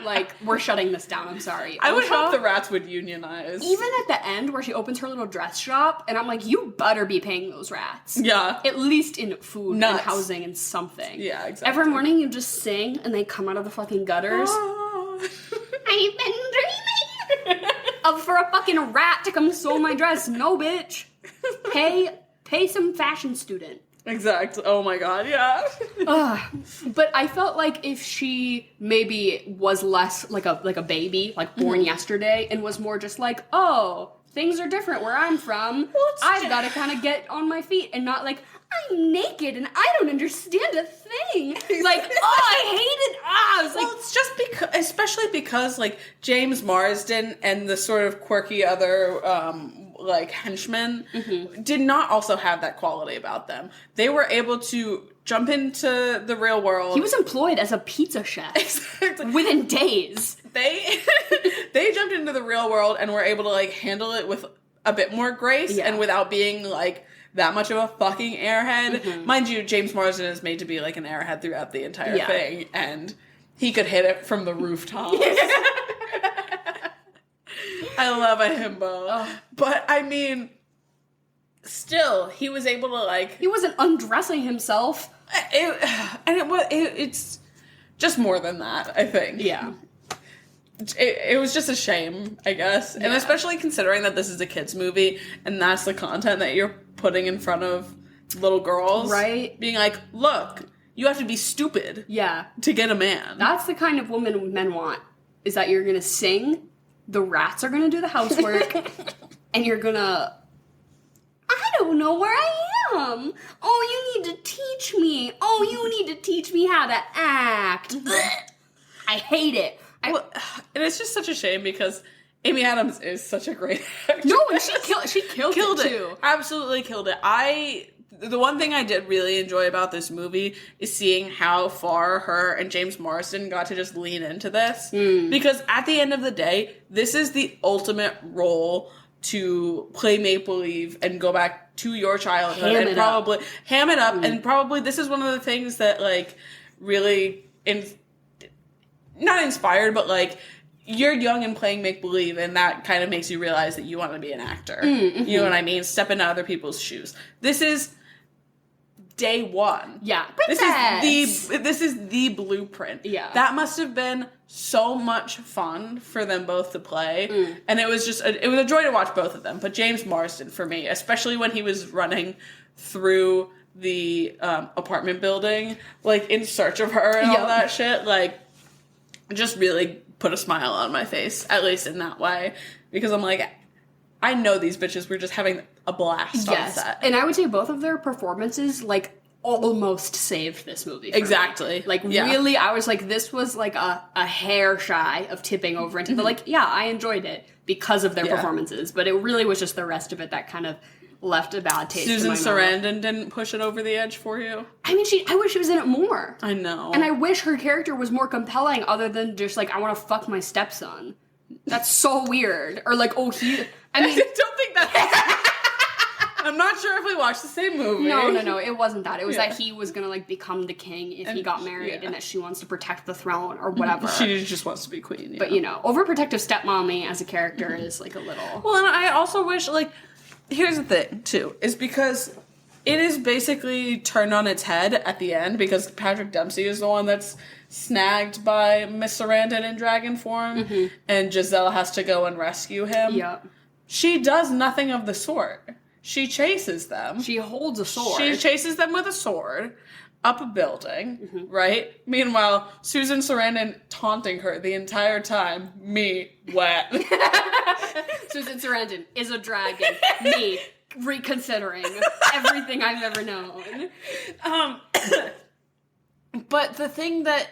Like, we're shutting this down, I'm sorry. I would hope the rats would unionize. Even at the end where she opens her little dress shop, and I'm like, you better be paying those rats. Yeah. At least in food and housing and something. Yeah, exactly. Every morning you just sing, and they come out of the fucking gutters. I've been dreaming for a fucking rat to come sew my dress. No, bitch. Pay some fashion student. Exactly. Oh my god, yeah. But I felt like if she maybe was less like a baby, like born yesterday, and was more just like, oh, things are different where I'm from. I've got to kind of get on my feet, and not like, I'm naked and I don't understand a thing. Like, I hate it. I was like, well, it's just because, especially because like James Marsden and the sort of quirky other like henchmen did not also have that quality about them. They were able to jump into the real world. He was employed as a pizza chef. Exactly. Within days. They jumped into the real world and were able to like handle it with a bit more grace and without being like that much of a fucking airhead. Mind you, James Marsden is made to be like an airhead throughout the entire thing, and he could hit it from the rooftops. I love a himbo. Oh. But I mean, still, he was able to like... He wasn't undressing himself. It's just more than that, I think. Yeah. It was just a shame, I guess. Yeah. And especially considering that this is a kid's movie, and that's the content that you're putting in front of little girls. Right. Being like, look, you have to be stupid to get a man. That's the kind of woman men want, is that you're gonna sing, the rats are gonna do the housework, and you're gonna... I don't know where I am. Oh, you need to teach me. Oh, you need to teach me how to act. I hate it. And it's just such a shame because Amy Adams is such a great actress. No, and she killed it too. Absolutely killed it. The one thing I did really enjoy about this movie is seeing how far her and James Marsden got to just lean into this. Because at the end of the day, this is the ultimate role to play make-believe and go back to your childhood and probably ham it up. And probably this is one of the things that like really... not inspired, but like you're young and playing make-believe, and that kind of makes you realize that you want to be an actor. You know what I mean? Step into other people's shoes. This is day one. Yeah. This is the blueprint. Yeah. That must have been so much fun for them both to play. And it was just it was a joy to watch both of them. But James Marsden, for me, especially when he was running through the apartment building, like in search of her and all that shit, like just really put a smile on my face, at least in that way, because I'm like, I know these bitches were just having a blast on set. And I would say both of their performances, like, almost saved this movie for exactly me. Like, really, I was like, this was like a hair shy of tipping over into the, like, I enjoyed it because of their performances, but it really was just the rest of it that kind of left a bad taste Susan in my Sarandon didn't push it over the edge for you? I mean, I wish she was in it more. I know. And I wish her character was more compelling other than just, like, I want to fuck my stepson. That's so weird. Or, like, I mean... I don't think that's... I'm not sure if we watched the same movie. No, it wasn't that. It was that he was gonna, like, become the king if he got married and that she wants to protect the throne or whatever. She just wants to be queen, But, overprotective stepmommy as a character is, like, a little... Well, and I also wish, like... Here's the thing, too, is because it is basically turned on its head at the end because Patrick Dempsey is the one that's snagged by Miss Sarandon in dragon form, and Giselle has to go and rescue him. Yep. She does nothing of the sort. She chases them. She holds a sword. She chases them with a sword up a building, right? Meanwhile, Susan Sarandon taunting her the entire time. Me, wet. Susan Sarandon is a dragon. Me, reconsidering everything I've ever known. But the thing that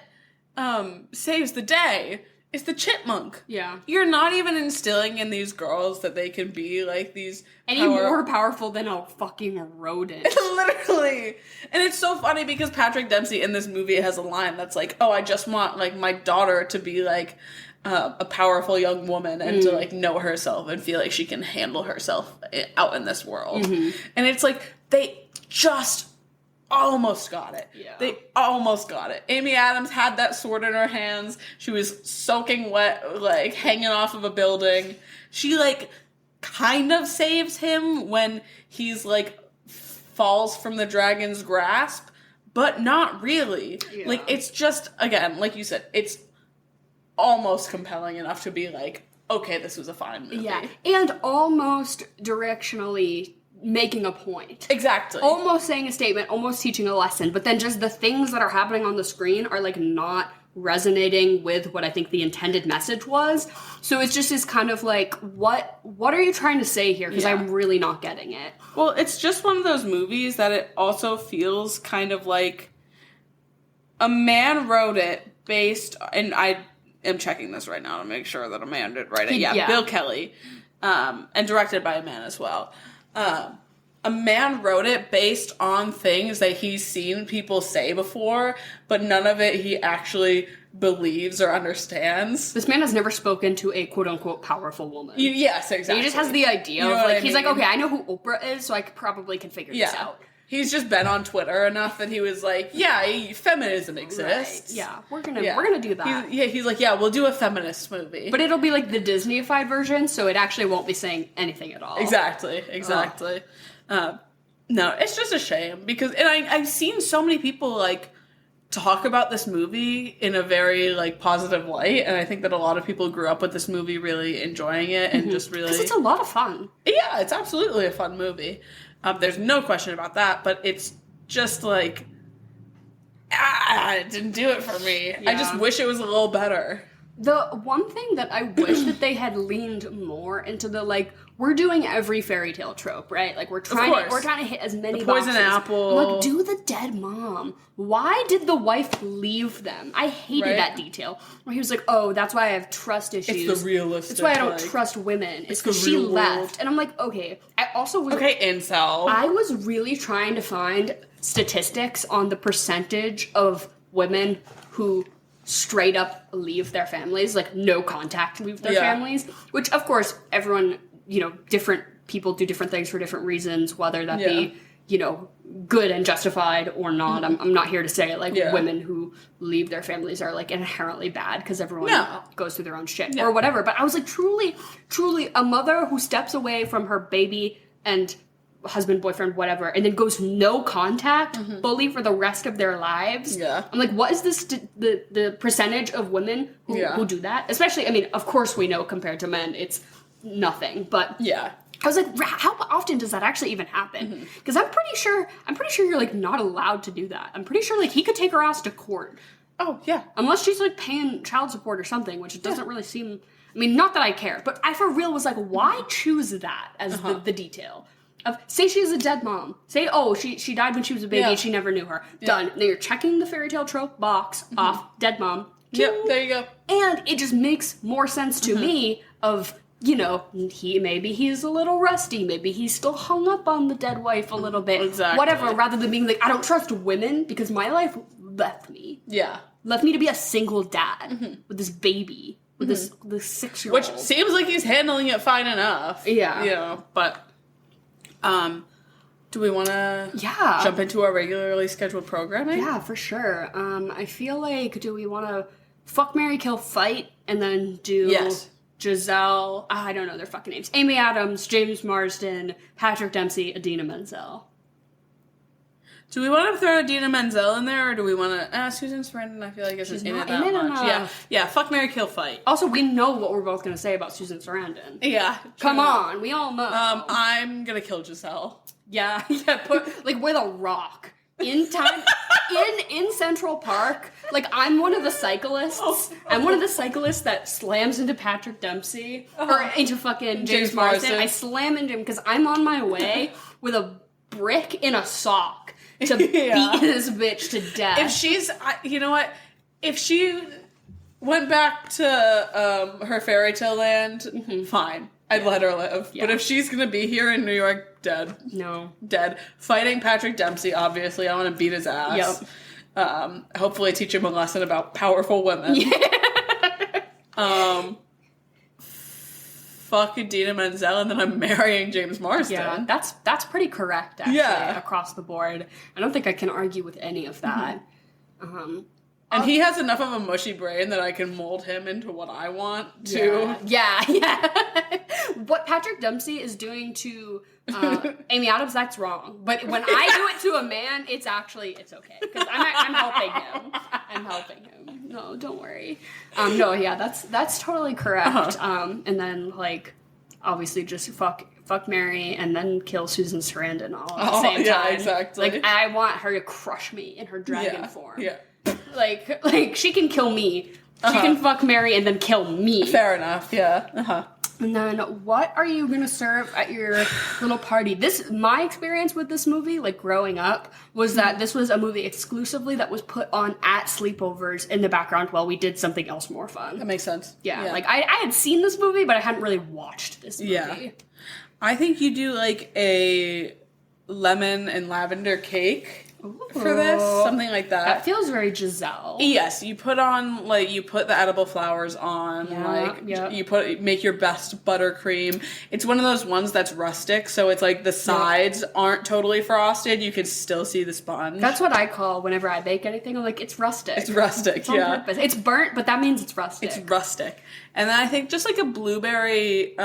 saves the day is the chipmunk. Yeah. You're not even instilling in these girls that they can be like these... Any more powerful than a fucking rodent. Literally. And it's so funny because Patrick Dempsey in this movie has a line that's like, oh, I just want like my daughter to be like a powerful young woman and to like know herself and feel like she can handle herself out in this world. And it's like, they just almost got it. Yeah. They almost got it. Amy Adams had that sword in her hands. She was soaking wet, like hanging off of a building. She like kind of saves him when he's like falls from the dragon's grasp, but not really. Yeah. Like it's just, again, like you said, it's almost compelling enough to be like, okay, this was a fine movie. Yeah. And almost directionally making a point. Exactly. Almost saying a statement, almost teaching a lesson, but then just the things that are happening on the screen are like not resonating with what I think the intended message was. So it's just this kind of like, what are you trying to say here? Because I'm really not getting it. Well, it's just one of those movies that it also feels kind of like a man wrote it based, and I am checking this right now to make sure that a man did write it. Yeah, Bill Kelly. and directed by a man as well. A man wrote it based on things that he's seen people say before, but none of it he actually believes or understands. This man has never spoken to a quote-unquote powerful woman. Yes, exactly. He just has the idea You know of, what like, I he's mean? like, okay, I know who Oprah is, so I probably can figure this out. He's just been on Twitter enough that he was like, yeah, feminism exists. Right. Yeah, we're gonna do that. He's like, yeah, we'll do a feminist movie. But it'll be like the Disney-ified version, so it actually won't be saying anything at all. Exactly. No, it's just a shame because, and I've seen so many people like talk about this movie in a very like positive light, and I think that a lot of people grew up with this movie really enjoying it and just really, because it's a lot of fun. Yeah, it's absolutely a fun movie. There's no question about that, but it's just like, it didn't do it for me. Yeah. I just wish it was a little better. The one thing that I wish that they had leaned more into the, like, we're doing every fairy tale trope, right? Like, we're trying to hit as many poison boxes. apple. Like, do the dead mom. Why did the wife leave them? I hated that detail. Where he was like, oh, that's why I have trust issues. It's the realistic. It's why I don't trust women. It's because she left. And I'm like, okay. I also was... Okay, incel. I was really trying to find statistics on the percentage of women who straight up leave their families, like no contact leave their families, which of course everyone, you know, different people do different things for different reasons, whether that be, you know, good and justified or not. I'm not here to say like women who leave their families are like inherently bad because everyone goes through their own shit or whatever. But I was like, truly a mother who steps away from her baby and husband, boyfriend, whatever, and then goes no contact fully for the rest of their lives. Yeah. I'm like, what is this the percentage of women who do that? Especially, I mean, of course we know compared to men, it's nothing. But I was like, how often does that actually even happen? Because I'm pretty sure you're like not allowed to do that. I'm pretty sure like he could take her ass to court. Oh yeah. Unless she's like paying child support or something, which doesn't really seem. I mean, not that I care, but I for real was like, why choose that as the detail? Say she's a dead mom. Say, oh, she died when she was a baby and she never knew her. Done. Now you're checking the fairy tale trope box off. Dead mom. Yep, there you go. And it just makes more sense to me of, you know, maybe he's a little rusty. Maybe he's still hung up on the dead wife a little bit. Exactly. Whatever, rather than being like, I don't trust women because my life left me. Yeah. Left me to be a single dad with this baby. With this 6-year-old. Which seems like he's handling it fine enough. Yeah. You know, but... do we want to jump into our regularly scheduled programming? Yeah, for sure. I feel like, do we want to fuck, marry, kill, fight, and then do Giselle, I don't know their fucking names, Amy Adams, James Marsden, Patrick Dempsey, Idina Menzel. Do we want to throw Idina Menzel in there, or do we want to... Susan Sarandon, I feel like isn't in it that much. Yeah, fuck, marry, kill, fight. Also, we know what we're both going to say about Susan Sarandon. Yeah. Come on, we all know. I'm going to kill Giselle. Yeah, put, like, with a rock. In time... in Central Park, like, I'm one of the cyclists. I'm one of the cyclists that slams into Patrick Dempsey, or into fucking James Marsden. I slam into him because I'm on my way with a brick in a sock to beat this bitch to death. If she's, you know what? If she went back to her fairy tale land, fine. I'd let her live. Yeah. But if she's gonna be here in New York, dead. No. Dead. Fighting Patrick Dempsey, obviously. I want to beat his ass. Yep. Hopefully teach him a lesson about powerful women. Yeah. Fuck Idina Menzel, and then I'm marrying James Marsden. Yeah, that's pretty correct, actually, across the board. I don't think I can argue with any of that. And he has enough of a mushy brain that I can mold him into what I want to. Yeah. What Patrick Dempsey is doing to Amy Adams, that's wrong. But when I do it to a man, it's okay. Because I'm helping him. I'm helping him. No, don't worry. That's totally correct. And then, like, obviously just fuck Mary and then kill Susan Sarandon all at the same time. Yeah, exactly. Like, I want her to crush me in her dragon form. Yeah. Like she can kill me. She can fuck Mary and then kill me. Fair enough, yeah. And then what are you going to serve at your little party? My experience with this movie, like growing up, was that this was a movie exclusively that was put on at sleepovers in the background while we did something else more fun. That makes sense. Yeah. Like I had seen this movie, but I hadn't really watched this movie. Yeah. I think you do like a lemon and lavender cake. Ooh. For this, something like that. That feels very Giselle. Yes, you put the edible flowers on, make your best buttercream. It's one of those ones that's rustic, so it's like the sides aren't totally frosted. You can still see the sponge. That's what I call whenever I bake anything. I'm like, it's rustic. It's rustic, it's on purpose. It's burnt, but that means it's rustic. It's rustic. And then I think just like a blueberry,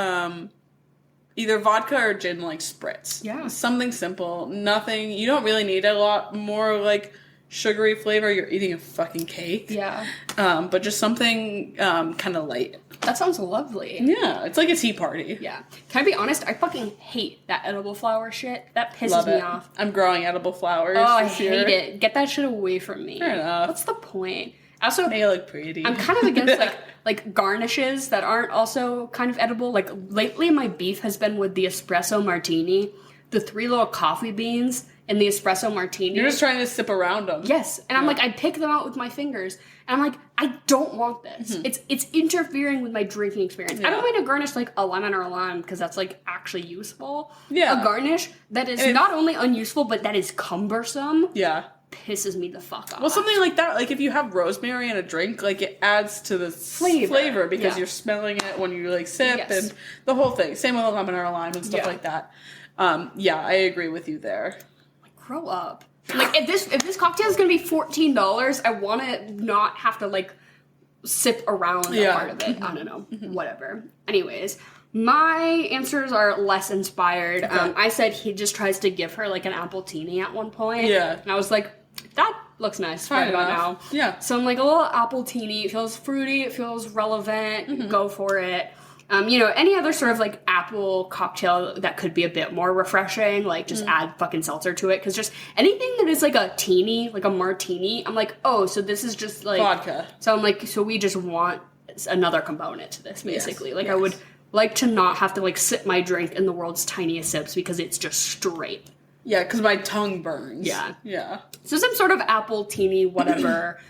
either vodka or gin, like spritz. Yeah. Something simple. Nothing. You don't really need a lot more like sugary flavor. You're eating a fucking cake. Yeah. But just something kind of light. That sounds lovely. Yeah. It's like a tea party. Yeah. Can I be honest? I fucking hate that edible flower shit. That pisses me off. I'm growing edible flowers. Oh, I hate it. Get that shit away from me. Fair enough. What's the point? Also, they look pretty. I'm kind of against like garnishes that aren't also kind of edible. Like lately my beef has been with the espresso martini, the 3 little coffee beans in the espresso martini. You're just trying to sip around them. Yes. And I'm like, I pick them out with my fingers. And I'm like, I don't want this. Mm-hmm. It's interfering with my drinking experience. I don't mind a garnish like a lemon or a lime because that's like actually useful. Yeah. A garnish that is not only unuseful, but that is cumbersome. Yeah. Pisses me the fuck off. Well, something like that, like if you have rosemary in a drink, like it adds to the flavor because you're smelling it when you like sip and the whole thing. Same with a lemon or a lime and stuff like that. I agree with you there. Like, grow up. Like if this cocktail is gonna be $14, I want to not have to like sip around a part of it. I don't know. Whatever. Anyways. My answers are less inspired. Okay. I said he just tries to give her like an appletini at one point. Yeah. And I was like, that looks nice right about now. Yeah. So I'm like, a little appletini. It feels fruity. It feels relevant. Mm-hmm. Go for it. Any other sort of like apple cocktail that could be a bit more refreshing, like just add fucking seltzer to it. Because just anything that is like a teeny, like a martini, I'm like, oh, so this is just like vodka. So I'm like, so we just want another component to this, basically. Yes. Like I would like to not have to like sip my drink in the world's tiniest sips because it's just straight. Yeah, because my tongue burns. Yeah. Yeah. So some sort of apple teeny whatever.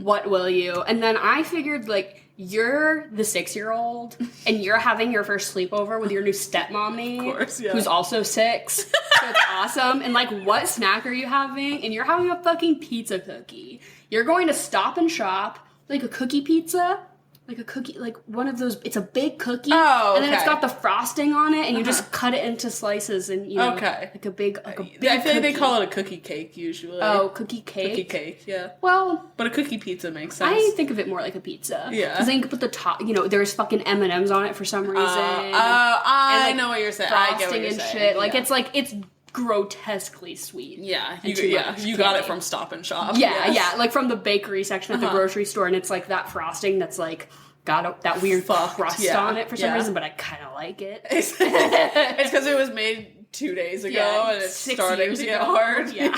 What will you? And then I figured like you're the 6-year-old and you're having your first sleepover with your new stepmommy, of course, who's also 6. So it's awesome. And like, what snack are you having? And you're having a fucking pizza cookie. You're going to Stop and Shop, like a cookie pizza. Like a cookie, like one of those, it's a big cookie. Oh, okay. And then it's got the frosting on it, and you just cut it into slices, and like a big I feel cookie. like they call it a cookie cake usually. Oh, cookie cake? Cookie cake, yeah. Well, but a cookie pizza makes sense. I think of it more like a pizza. Yeah. Because then you can put the top, there's fucking M&Ms on it for some reason. I know what you're saying. I get what you're saying. Shit. Like, it's grotesquely sweet. Yeah, you got it from Stop and Shop. Yeah, like from the bakery section at the grocery store, and it's like that frosting that's like got that weird crust on it for some reason, but I kind of like it. It's because it was made 2 days ago and it's starting to get hard. Yeah.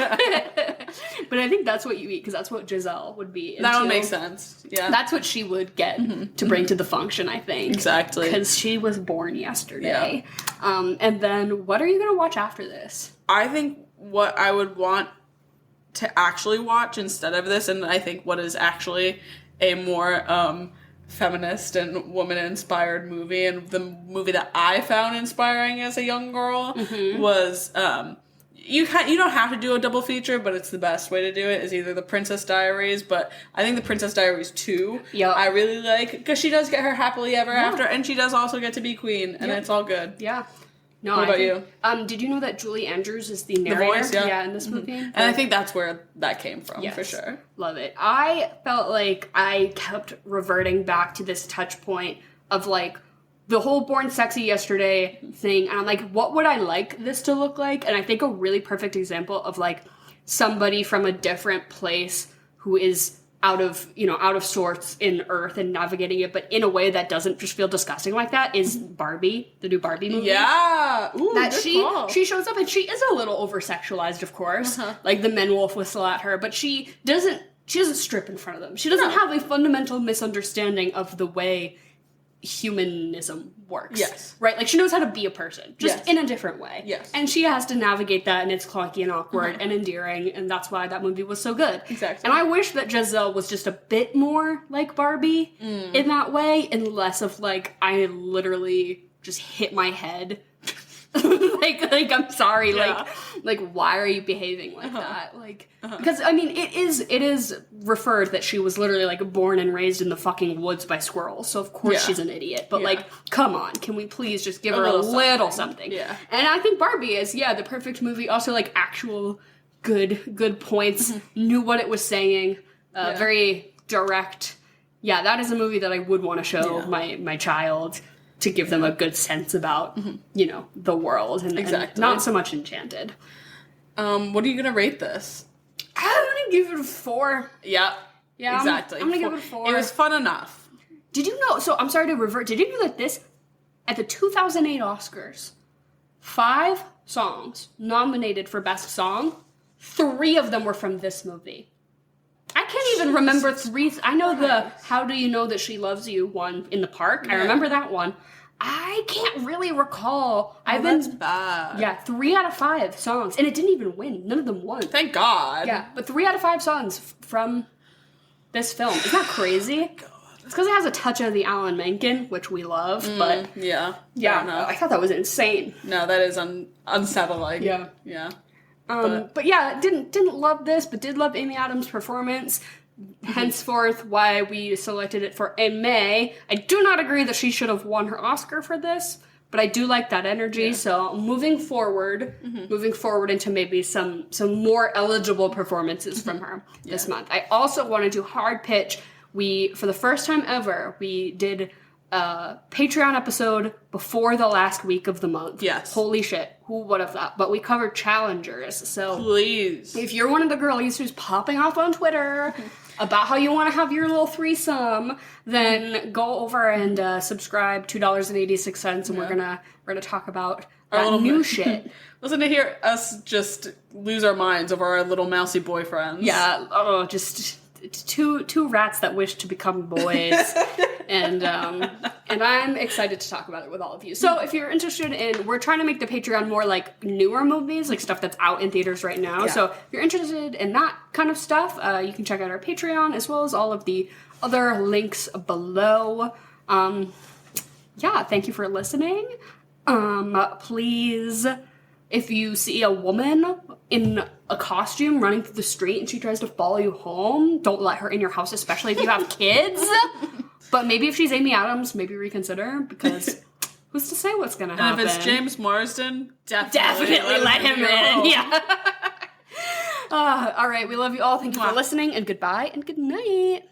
But I think that's what you eat because that's what Giselle would be into. That would make sense. Yeah. That's what she would get to bring to the function, I think. Exactly. Because she was born yesterday. Yeah. And then what are you going to watch after this? I think what I would want to actually watch instead of this, and I think what is actually a more feminist and woman-inspired movie, and the movie that I found inspiring as a young girl was you don't have to do a double feature, but it's the best way to do it, is either The Princess Diaries, but I think The Princess Diaries 2 I really like, because she does get her happily ever after, and she does also get to be queen, and it's all good. Yeah. No, what about you? Did you know that Julie Andrews is the narrator? The voice, in this movie. And I think that's where that came from, for sure. Love it. I felt like I kept reverting back to this touch point of like the whole Born Sexy Yesterday thing, and I'm like, what would I like this to look like? And I think a really perfect example of like somebody from a different place who is out of sorts in Earth and navigating it, but in a way that doesn't just feel disgusting like that, is Barbie, the new Barbie movie. Yeah. Ooh, that she shows up and she is a little over-sexualized, of course. Like the men will whistle at her, but she doesn't strip in front of them. She doesn't have a fundamental misunderstanding of the way humanism works. Yes. Right? Like, she knows how to be a person, just Yes. in a different way. Yes. And she has to navigate that, and it's clunky and awkward and endearing, and that's why that movie was so good. Exactly. And I wish that Giselle was just a bit more like Barbie in that way, and less of, like, I literally just hit my head. like I'm sorry, Yeah. like why are you behaving like that? Like, because I mean, it is referred that she was literally like born and raised in the fucking woods by squirrels, so of course Yeah. she's an idiot. But Yeah. like, come on, can we please just give her a little little something? Yeah. And I think Barbie is the perfect movie. Also, like, actual good points. Knew what it was saying. Very direct. Yeah, that is a movie that I would want to show my child, to give them a good sense about, the world, and not so much Enchanted. What are you gonna rate this? I'm gonna give it a 4. Yep. Yeah, Exactly. I'm gonna give it a 4. It was fun enough. Did you know, so I'm sorry to revert, did you know that at the 2008 Oscars, 5 songs nominated for Best Song, 3 of them were from this movie. I can't even remember 3. I know the How Do You Know That She Loves You one in the park. I remember that one. I can't really recall. That's bad. Yeah, 3 out of 5 songs. And it didn't even win. None of them won. Thank God. Yeah, but 3 out of 5 songs from this film. Isn't that crazy? God. It's because it has a touch of the Alan Menken, which we love, but... Yeah. Yeah, I thought that was insane. No, that is unsettling. Yeah. Yeah. But yeah, didn't love this, but did love Amy Adams' performance. Henceforth, why we selected it for a May. I do not agree that she should have won her Oscar for this, but I do like that energy. Yeah. So moving forward into maybe some more eligible performances from her this month. I also want to do hard pitch. For the first time ever, we did a Patreon episode before the last week of the month. Yes. Holy shit. Who would have thought? But we covered challengers. So please, if you're one of the girlies who's popping off on Twitter about how you want to have your little threesome, then go over and subscribe, $2.86, and we're gonna talk about that new shit. Listen to hear us just lose our minds over our little mousy boyfriends. Yeah, just two rats that wish to become boys. And I'm excited to talk about it with all of you. So if you're interested we're trying to make the Patreon more like newer movies, like stuff that's out in theaters right now. Yeah. So if you're interested in that kind of stuff, you can check out our Patreon as well as all of the other links below. Thank you for listening. Please, if you see a woman in a costume running through the street and she tries to follow you home, don't let her in your house, especially if you have kids. But maybe if she's Amy Adams, maybe reconsider, because who's to say what's going to happen? And if it's James Marsden, definitely let him in. Yeah. All right, we love you all. Thank you for listening, and goodbye and good night.